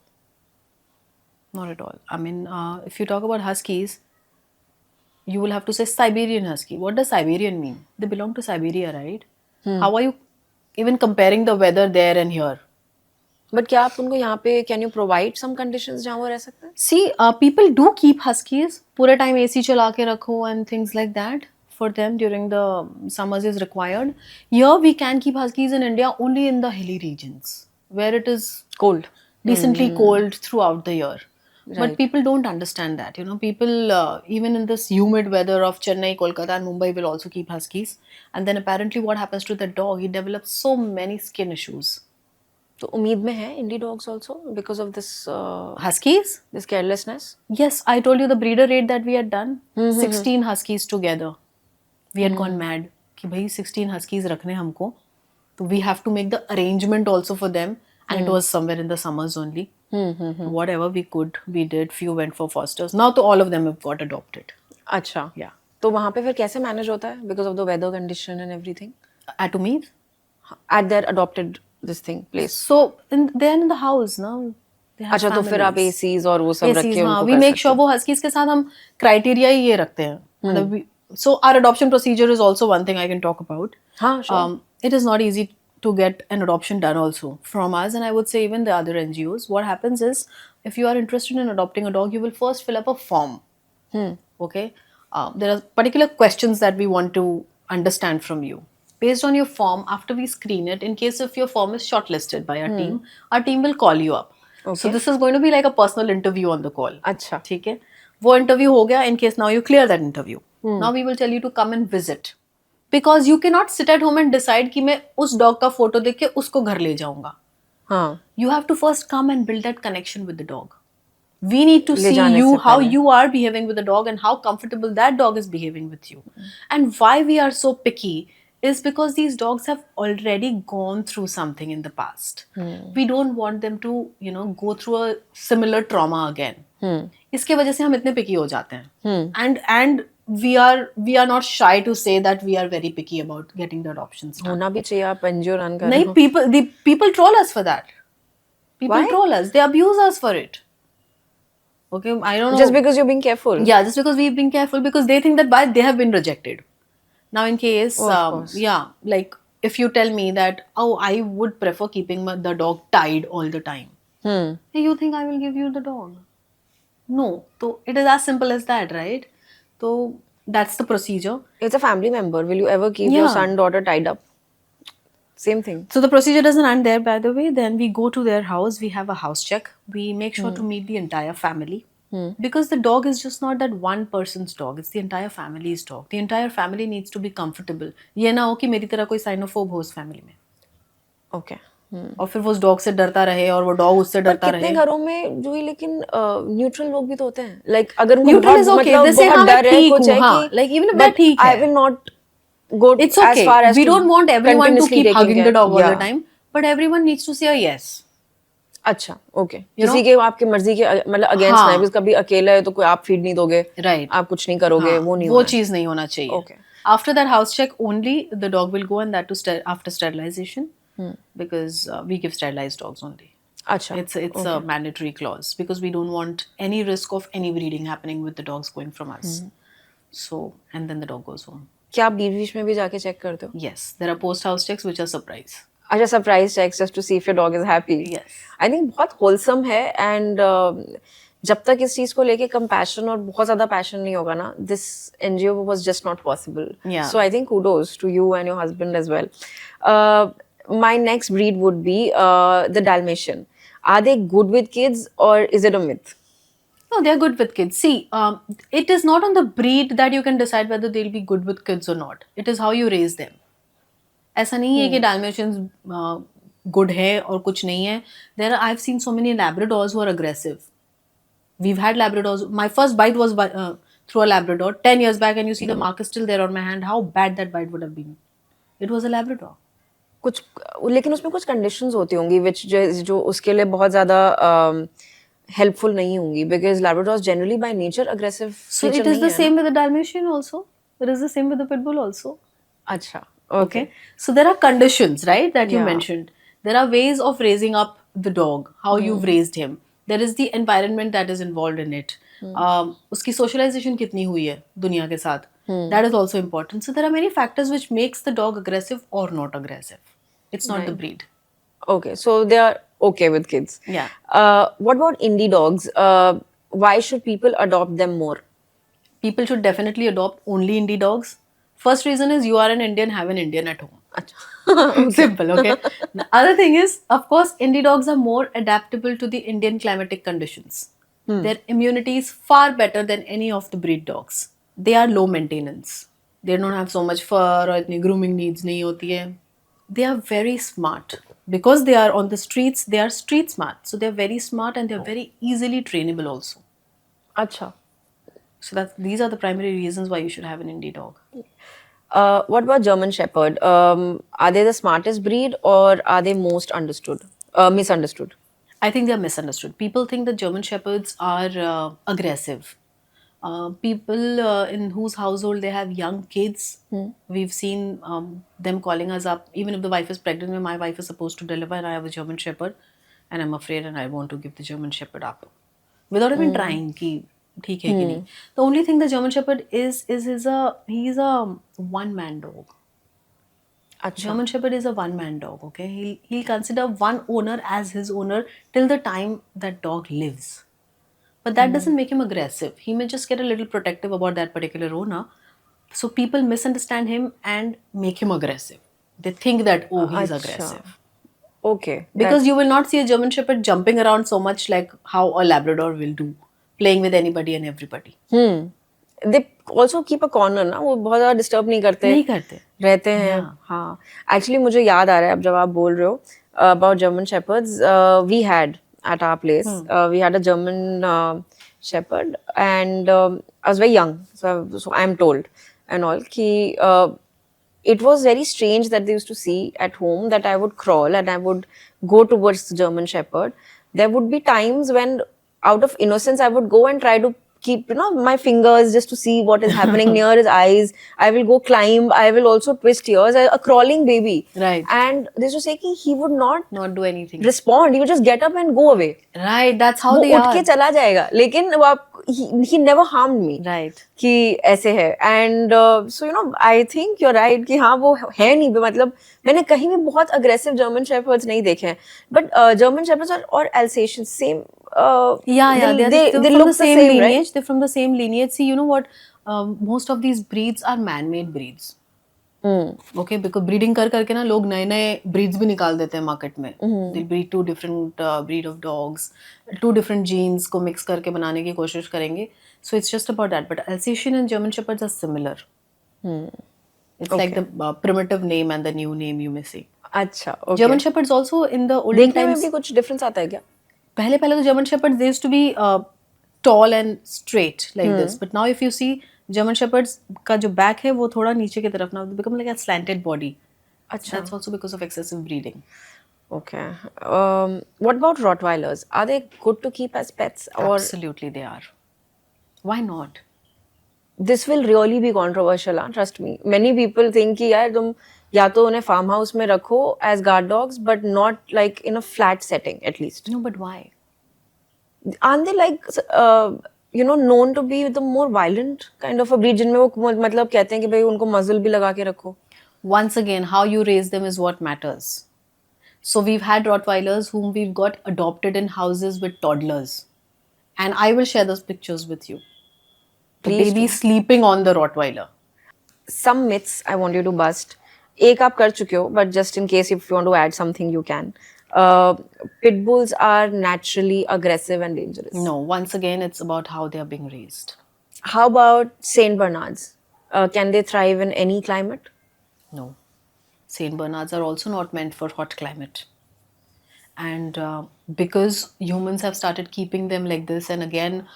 Not at all. I mean, if you talk about huskies, you will have to say Siberian husky. What does Siberian mean? They belong to Siberia, right? How are you even comparing the weather there and here? But क्या आप उनको यहाँ पे can you provide some conditions जहाँ वो रह सकते हैं? See, people do keep huskies. पूरे time AC चला के रखो and things like that for them during the summers is required. Here we can keep huskies in India only in the hilly regions where it is Cold. decently cold throughout the year. But people don't understand that. You know, people even in this humid weather of Chennai, Kolkata, and Mumbai will also keep huskies. And then apparently, what happens to the dog? He develops so many skin issues. तो उम्मीद में है indie dogs also because of this Huskies? this carelessness. Yes, I told you the breeder rate that we had done. 16 huskies together. We had gone mad. कि भाई 16 huskies रखने हमको. So we have to make the arrangement also for them. And it was somewhere in the summers only. Whatever we could, we did. Few went for fosters. Now to all of them have got adopted. अच्छा. Yeah. तो वहाँ पे फिर कैसे manage होता है because of the weather condition and everything? At Umeed? At their adopted this thing place. So they're in the house now. They have अच्छा तो फिर आप families. ACs और वो सब रख ACs, के हाँ, उनको we कर make सकते sure वो huskies के साथ हम criteria ही ये रखते हैं. मतलब so our adoption procedure is also one thing I can talk about. हाँ, sure. It is not easy to get an adoption done also from us, and I would say even the other NGOs. What happens is, if you are interested in adopting a dog, you will first fill up a form. Okay, there are particular questions that we want to understand from you. Based on your form, after we screen it, in case if your form is shortlisted by our team will call you up. So this is going to be like a personal interview on the call. अच्छा. ठीक है, वो interview हो गया. In case now you clear that interview, now we will tell you to come and visit. Because you cannot sit at home and decide कि मैं उस dog का photo देख के उसको घर ले जाऊंगा. हाँ. You have to first come and build that connection with the dog. We need to ले see जाने you, से how पहले. you are behaving with the dog and how comfortable that dog is behaving with you. And why we are so picky is because these dogs have already gone through something in the past. We don't want them to, you know, go through a similar trauma again. इसके वजह से हम इतने picky हो जाते हैं. And we are not shy to say that we are very picky about getting the adoptions done. होना भी चाहिए आप NGO run कर रहे नहीं, हो. people troll us for that. People Why? troll us. They abuse us for it. Okay, I don't know. Just because you're being careful. Yeah, just because we've been careful, because they think that they have been rejected. Now, in case, of course. yeah, like if you tell me that, oh, I would prefer keeping the dog tied all the time. You think I will give you the dog? No. So it is as simple as that, right? So that's the procedure. It's a family member. Will you ever keep your Yeah. son, daughter tied up? Same thing. So the procedure doesn't end there, by the way. Then we go to their house. We have a house check. We make sure to meet the entire family. Because the dog is just not that one person's dog. It's the entire family's dog. The entire family needs to be comfortable. ये ना हो कि मेरी तरह कोई साइनोफोब हो उस family में. Okay. और फिर वो उस डॉग से डरता रहे और वो डॉग उससे डरता कितने रहे. घरों में जो ही लेकिन न्यूट्रल लोग भी तो होते हैं. Like अगर उनको Neutral बहुत is okay. मतलब They say, बहुत हाँ, मैं डर है ठीक कुछ हूँ, है हाँ. कि Like even if मैं but ठीक I है. will not go It's as okay. far as We to don't want everyone to continuously keep taking hugging the care. dog all Yeah. the time. But everyone needs to say a yes. अच्छा, okay. किसी के आपके मर्जी के मतलब against हाँ. नहीं, because कभी अकेला है तो कोई आप फीड नहीं दोगे, Right. आप कुछ नहीं करोगे, हाँ, वो नहीं वो होना है. चीज नहीं होना चाहिए. Okay. After that house check only, the dog will go, and that to after sterilization. because we give sterilized dogs only. अच्छा. It's a mandatory clause because we don't want any risk of any breeding happening with the dogs going from us. So, and then the dog goes home. क्या आप बीच में भी जाके check करते हो? Yes, there are post-house checks which are surprise. अच्छा, surprise checks just to see if your dog is happy. Yes. I think बहुत wholesome है एंड जब तक इस चीज को लेके कंपैशन और बहुत ज्यादा पैशन नहीं होगा ना, this NGO was just not possible. Yeah. So I think kudos to you and your husband as well. My next breed would be the Dalmatian. Are they good with kids or is it a myth? No, they're good with kids. See, it is not on the breed that you can decide whether they'll be good with kids or not. It is how you raise them. ऐसा नहीं है कि Dalmatians good है और कुछ नहीं है. I've seen so many Labradors who are aggressive. We've had Labradors. My first bite was through a Labrador 10 years back, and you see the mark is still there on my hand. How bad that bite would have been. It was a Labrador. कुछ, लेकिन उसमें कुछ conditions होती होंगी which जो उसके लिए बहुत ज्यादा हेल्पफुल नहीं होंगी, because Labradors generally by nature aggressive. So it is the same with the Dalmatian also. It is the same with the pit bull also. अच्छा, okay. So there are conditions, right, that you Yeah. mentioned. There are ways of raising up the dog, how you've raised him. There is the environment that is involved in it. उसकी socialization कितनी हुई है दुनिया के साथ. That is also important. So there are many factors which makes the dog aggressive or not aggressive. It's not the breed. Okay, so they are okay with kids. Yeah. What about indie dogs? Why should people adopt them more? People should definitely adopt only indie dogs. First reason is you are an Indian, have an Indian at home. Simple, okay? The other thing is, of course, indie dogs are more adaptable to the Indian climatic conditions. Their immunity is far better than any of the breed dogs. They are low maintenance. They don't have so much fur or itni grooming needs nahi hoti hai. They are very smart. Because they are on the streets, they are street smart. So they are very smart and they are very easily trainable also. अच्छा. So these are the primary reasons why you should have an indie dog. What about German Shepherd? Are they the smartest breed or are they most misunderstood? I think they are misunderstood. People think that German Shepherds are aggressive. People in whose household they have young kids, we've seen them calling us up. Even if the wife is pregnant, when my wife is supposed to deliver and I have a German Shepherd and I'm afraid and I want to give the German Shepherd up. Without even trying कि ठीक है कि नहीं. The only thing the German Shepherd is he's a one-man dog. अच्छा. German Shepherd is a one-man dog, okay? He'll consider one owner as his owner till the time that dog lives. But that doesn't make him aggressive. He may just get a little protective about that particular owner. So people misunderstand him and make him aggressive. They think that, oh, he's Acha. aggressive. Okay. Because you will not see a German Shepherd jumping around so much like how a Labrador will do, playing with anybody and everybody. They also keep a corner ना, वो बहुत ज़्यादा disturb नहीं करते. नहीं करते. रहते हैं. हाँ. Actually मुझे याद आ रहा है अब जब आप बोल रहे हो about German Shepherds, we had at our place, we had a German Shepherd and I was very young, so I am told and all कि it was very strange that they used to see at home that I would crawl and I would go towards the German Shepherd. There would be times when out of innocence I would go and try to keep my fingers just to see what is happening near his eyes. I will go climb. I will also twist ears. A crawling baby. Right. And they used to say कि he would not do anything. Respond. He would just get up and go away. Right. That's how वो they उठ are. के चला जाएगा. लेकिन वो he never harmed me. Right. कि ऐसे है. And so I think you're right कि हाँ वो है नहीं. मतलब मैंने कहीं भी बहुत aggressive German Shepherds नहीं देखे हैं. But German Shepherds or Alsatians same. Yeah, they're they from look the same right? lineage. They're from the same lineage. See, you know what? Most of these breeds are man-made breeds. Okay, because breeding करके ना लोग नए breeds भी निकाल देते हैं market में. They breed two different breed of dogs, two different genes को mix करके बनाने की कोशिश करेंगे. So it's just about that. But Alsatian and German Shepherds are similar. It's like the primitive name and the new name you may see. अच्छा. Okay. German Shepherds also in the olden देखने में times. भी कुछ difference आता है क्या? पहले तो German Shepherds they used to be tall and straight like this, but now if you see German Shepherds का जो back है वो थोड़ा नीचे की तरफ now they become like a slanted body. अच्छा. That's also because of excessive breeding. Okay. What about Rottweilers? Are they good to keep as pets or? Absolutely they are. Why not? This will really be controversial, trust me. Many people think कि यार तुम या तो उन्हें farm house में रखो as guard dogs but not like in a flat setting at least. No, but why? Aren't they like known to be the more violent kind of a breed जिनमें वो मतलब कहते हैं कि भाई उनको muzzle भी लगा के रखो. Once again, how you raise them is what matters. So we've had Rottweilers whom we've got adopted in houses with toddlers. And I will share those pictures with you. The Please baby do. sleeping on the Rottweiler. Some myths I want you to bust. एक आप कर चुके हो, but just in case if you want to add something, you can. Pit bulls are naturally aggressive and dangerous. No, once again, it's about how they are being raised. How about Saint Bernards? Can they thrive in any climate? No. Saint Bernards are also not meant for hot climate. And because humans have started keeping them like this, and again,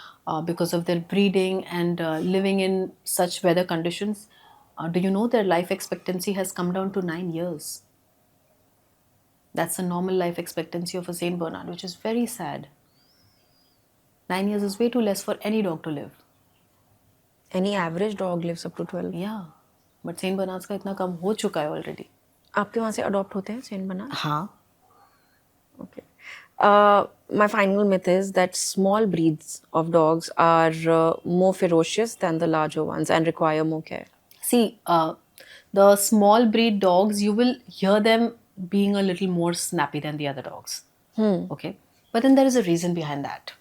because of their breeding and living in such weather conditions, do you know their life expectancy has come down to 9 years? That's the normal life expectancy of a Saint Bernard, which is very sad. 9 years is way too less for any dog to live. Any average dog lives up to 12. Yeah, but Saint Bernards का इतना कम हो चुका है already. आपके वहाँ से adopt होते हैं सेंट बर्नार्ड? हाँ. Okay. My final myth is that small breeds of dogs are more ferocious than the larger ones and require more care. See, the small breed dogs, you will hear them being a little more snappy than the other dogs. Okay, but then there is a reason behind that.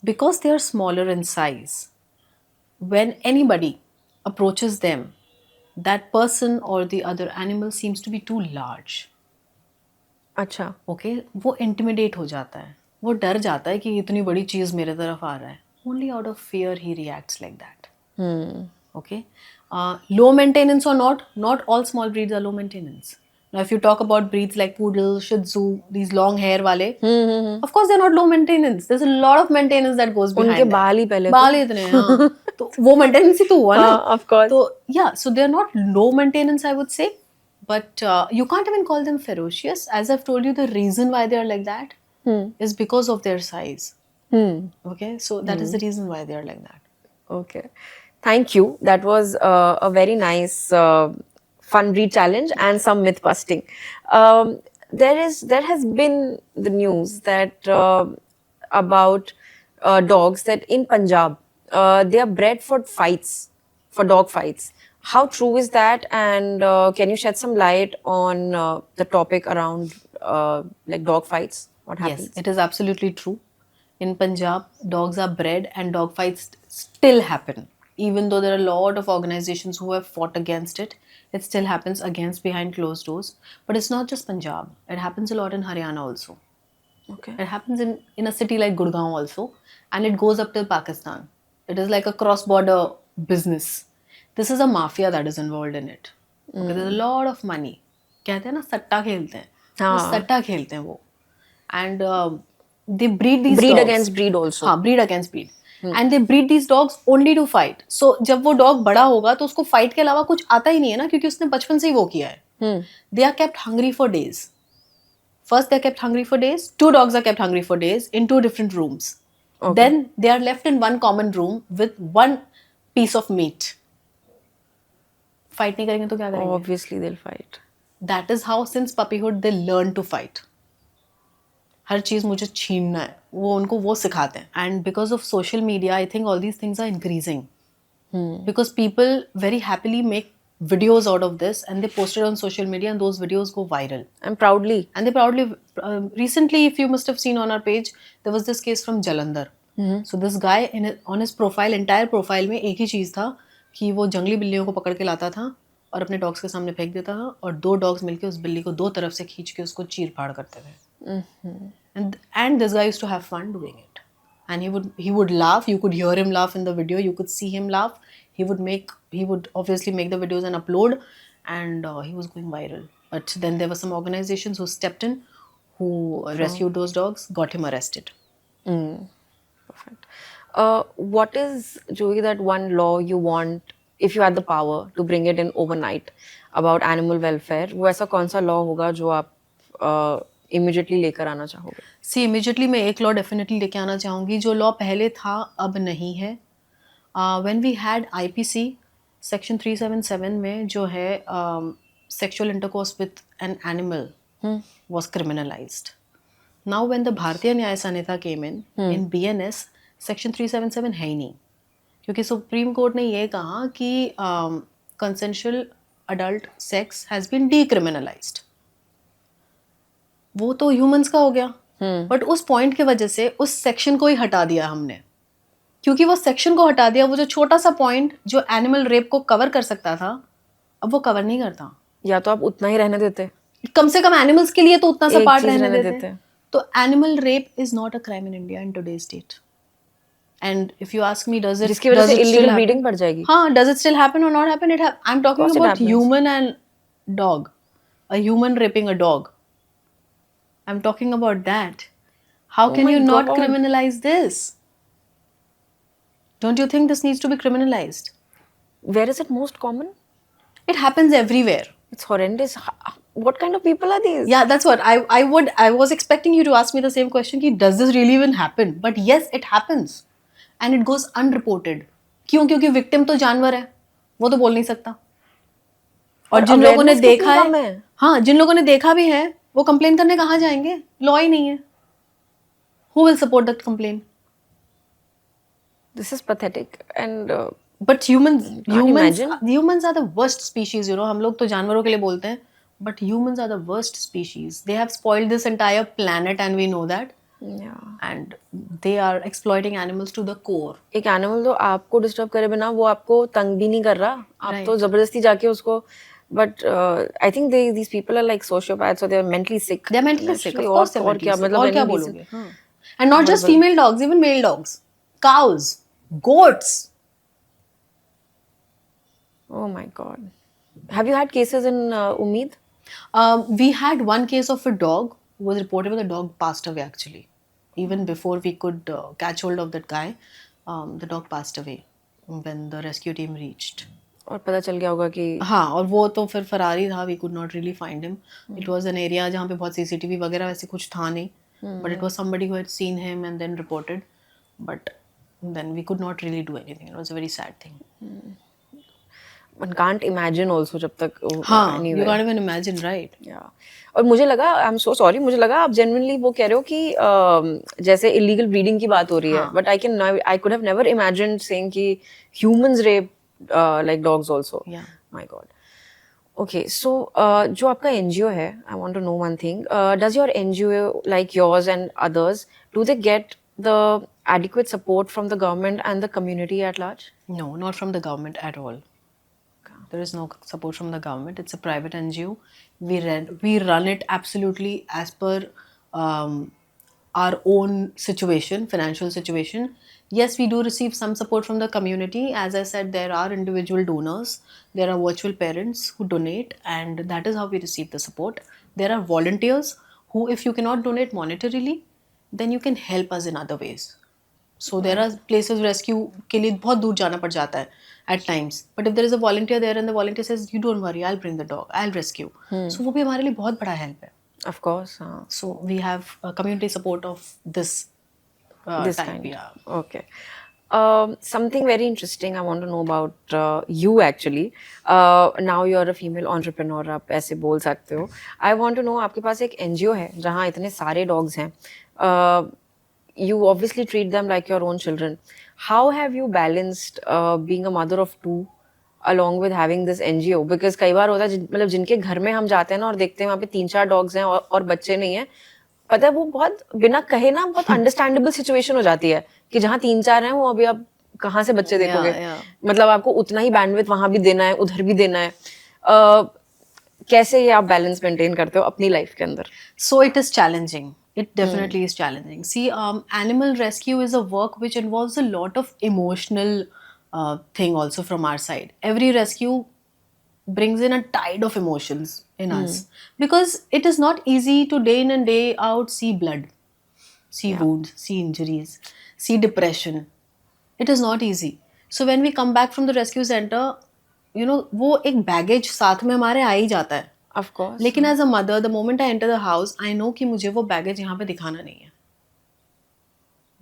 Because they are smaller in size, when anybody approaches them, that person or the other animal seems to be too large. अच्छा. Okay, वो intimidate हो जाता है, वो डर जाता है कि इतनी बड़ी चीज़ मेरे तरफ आ रहा है. Only out of fear he reacts like that. Okay. Low maintenance or not all small breeds are low maintenance. Now, if you talk about breeds like Poodle, Shih Tzu, these long hair wale, of course they're not low maintenance. There's a lot of maintenance that goes behind उनके them. बाल ही पहले बाल इतने हैं, हाँ. तो वो maintenance ही तो हुआ ना. of course. तो yeah, so they're not low maintenance, I would say, but you can't even call them ferocious. As I've told you, the reason why they are like that is because of their size. Okay, so that is the reason why they are like that. Okay. Thank you. That was a very nice fun breed challenge and some myth busting. There has been the news that about dogs that in Punjab they are bred for fights, for dog fights. How true is that? And can you shed some light on the topic around like dog fights? What happens? Yes, it is absolutely true. In Punjab, dogs are bred and dog fights still happen. Even though there are a lot of organizations who have fought against it, it still happens against behind closed doors. But it's not just Punjab. It happens a lot in Haryana also. Okay. It happens in a city like Gurgaon also. And it goes up to Pakistan. It is like a cross-border business. This is a mafia that is involved in it. Okay, there's a lot of money. कहते हैं ना सट्टा खेलते हैं. वो सट्टा खेलते हैं वो. And they breed these Breed dogs. against breed also. हाँ, breed against breed. And they breed these dogs only to fight. So जब वो dog बड़ा होगा तो उसको fight के अलावा कुछ आता ही नहीं है ना, क्योंकि उसने बचपन से ही वो किया है. They are kept hungry for days. First they are kept hungry for days. 2 dogs are kept hungry for days in 2 different rooms. Okay. Then they are left in one common room with 1 piece of meat. Fight नहीं करेंगे तो क्या करेंगे? Obviously they'll fight. That is how since puppyhood they learn to fight. हर चीज़ मुझे छीनना है, वो उनको वो सिखाते हैं. And because of social media, I think all these things are increasing. Because people very happily make videos out of this and they post it on social media and those videos go viral. And proudly. And they proudly, recently, if you must have seen on our page, there was this case from Jalandhar. So this guy on his profile, entire profile में एक ही चीज़ था कि वो जंगली बिल्लियों को पकड़ के लाता था और अपने डॉग्स के सामने फेंक देता था और 2 डॉग्स मिलके उस बिल्ली को 2 तरफ से खींच के उसको चीर फाड़ करते थे. And this guy used to have fun doing it. And he would laugh. You could hear him laugh in the video. You could see him laugh. He would obviously make the videos and upload, and he was going viral. But then there were some organizations who stepped in, who rescued those dogs, got him arrested. Perfect. What is, Joey, that one law you want, if you had the power to bring it in overnight, about animal welfare? वो ऐसा कौन सा law होगा जो आप immediately लेकर आना चाहोगे? See, immediately मैं एक law definitely लेके आना चाहूँगी जो law पहले था अब नहीं है. When we had IPC section 377 में जो है sexual intercourse with an animal was criminalized. Now when the Bharatiya Nyaya Sanhita came in BNS, section 377 है ही नहीं, क्योंकि सुप्रीम कोर्ट ने ये कहा कि consensual adult sex has been decriminalized. वो तो ह्यूमंस का हो गया, बट उस पॉइंट की वजह से उस सेक्शन को ही हटा दिया हमने, क्योंकि वो सेक्शन को हटा दिया, वो जो छोटा सा पॉइंट जो एनिमल रेप को कवर कर सकता था अब वो कवर नहीं करता. या तो आप उतना ही रहने देते, कम से कम एनिमल्स के लिए तो उतना सा एक पार्ट चीज रहने रहने देते. तो animal rape is not a crime in India in today's date. And if you ask me does it, जिसकी वजह से इलीगल ब्रीडिंग बढ़ जाएगी. हाँ, does it still happen or not happen? I'm talking course it about happens. human and dog. A human raping a dog. I'm talking about that. How Oh can my you not God. criminalize this? Don't you think this needs to be criminalized? Where is it most common? It happens everywhere. It's horrendous. What kind of people are these? Yeah, that's what I was expecting you to ask me the same question. Ki, does this really even happen? But yes, it happens, and it goes unreported. क्यों? क्योंकि victim तो जानवर है, वो तो बोल नहीं सकता. और जिन लोगों ने देखा है, हाँ, जिन लोगों ने देखा भी है, वो कंप्लेन करने कहाँ जाएंगे? लॉ ही नहीं है. Who will support that complaint? This is pathetic and But humans imagine. are the worst species. You know, हम लोग तो जानवरों के लिए बोलते हैं, but humans are the worst species. They have spoiled this entire planet, and we know that. yeah. And they are exploiting animals to the core. एक animal तो आपको डिस्टर्ब करे बिना वो आपको तंग भी नहीं कर रहा, आप तो जबरदस्ती जाके उसको. But I think these people are like sociopaths, so they are mentally sick. They are mentally sick. Of course, they're और mentally क्या sick. मतलब और क्या any बोलोगे? reason. हाँ. And not just female dogs, even male dogs, cows, goats. Oh my God. Have you had cases in Umeed? We had one case of a dog who was reported with a dog passed away actually. Even before we could catch hold of that guy, the dog passed away when the rescue team reached. और पता चल गया होगा कि हाँ, और वो तो फिर फरारी था. We could not really find him. It was an area जहाँ पे बहुत CCTV वगैरह वैसे कुछ था नहीं. But it was somebody who had seen him and then reported. But then we could not really do anything. It was a very sad thing. one can't imagine also जब तक हाँ, anyway. you can't even imagine, right? Yeah. और मुझे लगा I am so sorry, मुझे लगा आप genuinely वो कह रहे हो कि जैसे इलीगल ब्रीडिंग की बात हो रही है, but I could have never imagined saying कि humans rape like dogs also. My God. Okay, so जो आपका NGO है, I want to know one thing. Does your NGO, like yours and others, do they get the adequate support from the government and the community at large? No, not from the government at all. There is no support from the government. It's a private NGO. We run it absolutely as per our own situation, financial situation. Yes, we do receive some support from the community. As I said, there are individual donors. There are virtual parents who donate, and that is how we receive the support. There are volunteers who, if you cannot donate monetarily, then you can help us in other ways. So there are places rescue के लिए बहुत दूर जाना पड़ जाता है at times. But if there is a volunteer there and the volunteer says, you don't worry, I'll bring the dog, I'll rescue. So वो भी हमारे लिए बहुत बड़ा help है. Of course. So we have community support of this This type. kind. Yeah. Okay. Something very interesting I want to know about you actually. Now you're a female entrepreneur, आप ऐसे बोल सकते हो. I want to know आपके पास एक NGO है जहाँ इतने सारे dogs हैं. You obviously treat them like your own children. How have you balanced being a mother of two along with having this NGO? Because कई बार होता है मतलब जिनके घर में हम जाते हैं ना और देखते हैं वहाँ पे 3-4 dogs हैं और बच्चे नहीं हैं, पता है वो बहुत बिना कहे ना बहुत अंडरस्टैंडेबल सिचुएशन हो जाती है कि जहाँ 3-4 हैं वो अभी आप कहाँ से बच्चे देखोगे. मतलब आपको उतना ही बैंडविड्थ वहाँ भी देना है, उधर भी देना है. कैसे ये आप बैलेंस मेंटेन करते हो अपनी लाइफ के अंदर? So it is challenging. It definitely is challenging. See, animal rescue is a work which involves a lot of emotional thing also from our side. Every rescue brings in a tide of emotions in us because it is not easy to day in and day out see blood, see wounds, see injuries, see depression. It is not easy. So when we come back from the rescue center, you know, वो एक baggage साथ में हमारे आ ही जाता है. Of course. लेकिन as a mother, the moment I enter the house, I know कि मुझे वो baggage यहाँ पे दिखाना नहीं है.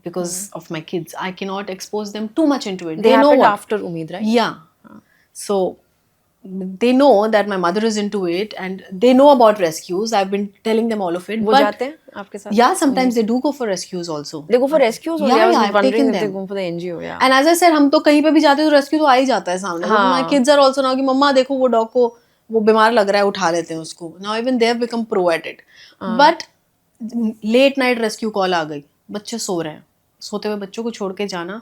Because of my kids, I cannot expose them too much into it. They know happened what. after Umeed, right? Yeah. So they know that my mother is into it and they know about rescues. I've been telling them all of it. वो But जाते हैं आपके साथ? yeah, sometimes they do go for rescues also. They go for rescues? Yeah, I was yeah, I've wondering taken if they them. go for the NGO. Yeah. And as I said, हम तो कहीं पे भी जाते हैं तो rescue तो आ ही जाता है सामने. So my kids are also now कि मम्मा देखो वो डॉग को वो बीमार लग रहा है, उठा लेते हैं उसको. Now even they have become pro at it. But late night rescue call आ गई, बच्चे सो रहे हैं, सोते हुए बच्चों को छोड़ के जाना,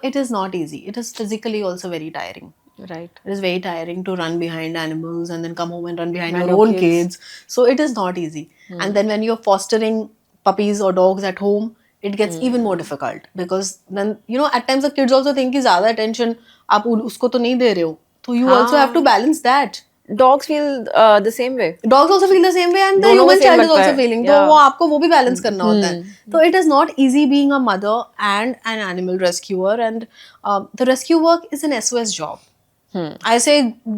it is not easy. It is physically also very tiring. Right. It is very tiring to run behind animals and then come home and run behind And your your own kids. kids. So it is not easy. And then when you're fostering puppies or dogs at home, it gets even more difficult because then at times the kids also think कि ज़्यादा attention आप उसको तो नहीं दे रहे हो, so you also have to balance that. Dogs feel the same way. Dogs also feel the same way and the दोनों को human same child is लगता also है. feeling. Yeah. तो वो आपको वो भी balance करना होता है. So it is not easy being a mother and an animal rescuer, and the rescue work is an SOS job. ऐसे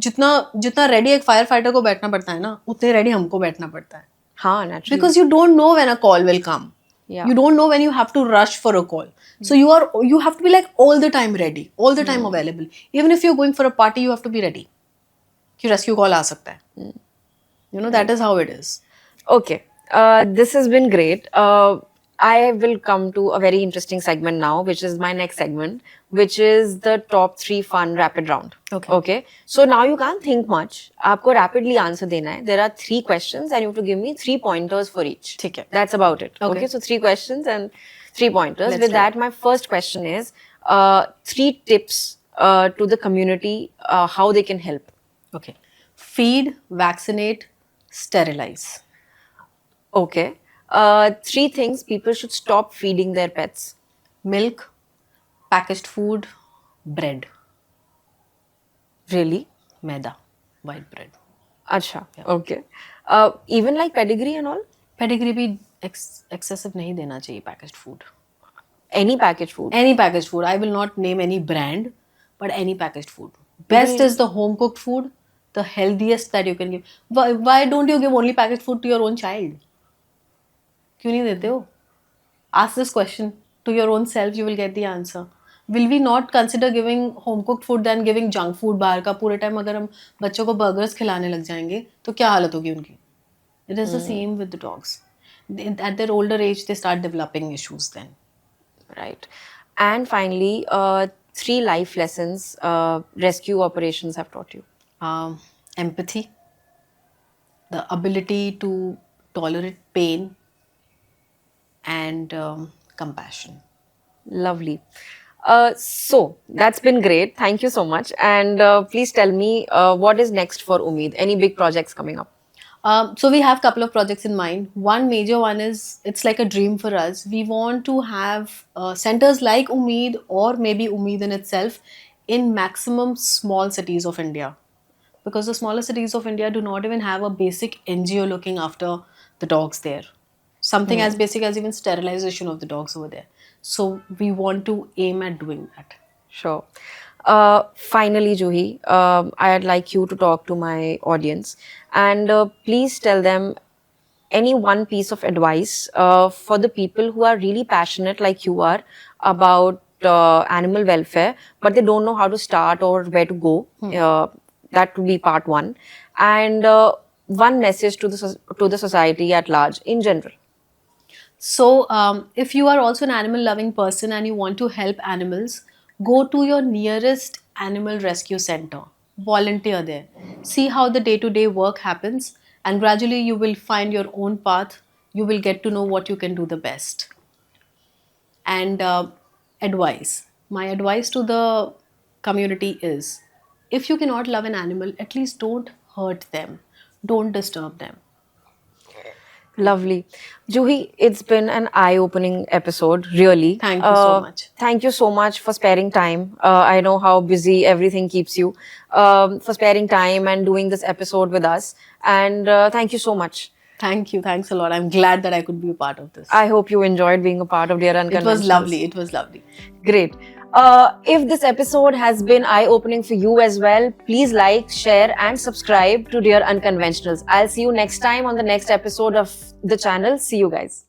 जितना रेडी एक फायर फाइटर को बैठना पड़ता है ना, उतने रेडी हमको बैठना पड़ता है. हाँ, naturally. Because you don't know when a call will come. Yeah. You don't know when you have to rush for a call. So you have to be like all the time ready, all the time available. Even if you're going for a party, you have to be ready. कि rescue call आ सकता है. That is how it is. Okay. This has been great. I will come to a very interesting segment now, which is my next segment, which is the top 3 fun rapid round. Okay. So now you can't think much. आपको rapidly answer देना है. There are 3 questions and you have to give me 3 pointers for each. ठीक है. That's about it. Okay. So 3 questions and 3 pointers. Let's With try. that, my first question is 3 tips to the community how they can help. Okay. Feed, vaccinate, sterilize. Okay. 3 things people should stop feeding their pets. Milk, packaged food, bread. Really? Maida, white bread. Acha. Okay. Even like pedigree and all? Pedigree भी excessive नहीं देना चाहिए packaged food. Any packaged food? Any packaged food. I will not name any brand, but any packaged food. Best is the home cooked food, the healthiest that you can give. Why don't you give only packaged food to your own child? क्यों नहीं देते हो? Ask this question to your own self, you will get the answer. Will we not consider giving home cooked food than giving junk food बाहर का? पूरे time अगर हम बच्चों को बर्गर्स खिलाने लग जाएंगे तो क्या हालत होगी उनकी? It is the same with the dogs. At their older age, they start developing issues then. Right. And finally, 3 life lessons rescue operations have taught you. Empathy, the ability to tolerate pain, and compassion. Lovely. So that's been great. Thank you so much. And please tell me what is next for Umeed? Any big projects coming up? So we have a couple of projects in mind. One major one is, it's like a dream for us. We want to have centers like Umeed or maybe Umeed in itself in maximum small cities of India. Because the smaller cities of India do not even have a basic NGO looking after the dogs there. Something as basic as even sterilization of the dogs over there. So we want to aim at doing that. Sure. Finally, Juhi, I'd like you to talk to my audience and please tell them any one piece of advice for the people who are really passionate like you are about animal welfare, but they don't know how to start or where to go. That would be part 1. And one message to the society at large in general. So if you are also an animal loving person and you want to help animals, go to your nearest animal rescue center. Volunteer there. See how the day-to-day work happens, and gradually you will find your own path. You will get to know what you can do the best. And advice. My advice to the community is, if you cannot love an animal, at least don't hurt them. Don't disturb them. Lovely. Juhi, it's been an eye-opening episode, really. Thank you so much. Thank you so much for sparing time. I know how busy everything keeps you. For sparing time and doing this episode with us. And thank you so much. Thank you. Thanks a lot. I'm glad that I could be a part of this. I hope you enjoyed being a part of Dear Unconventionals. It was lovely. It was lovely. Great. If this episode has been eye-opening for you as well, please like, share and subscribe to Dear Unconventionals. I'll see you next time on the next episode of the channel. See you guys.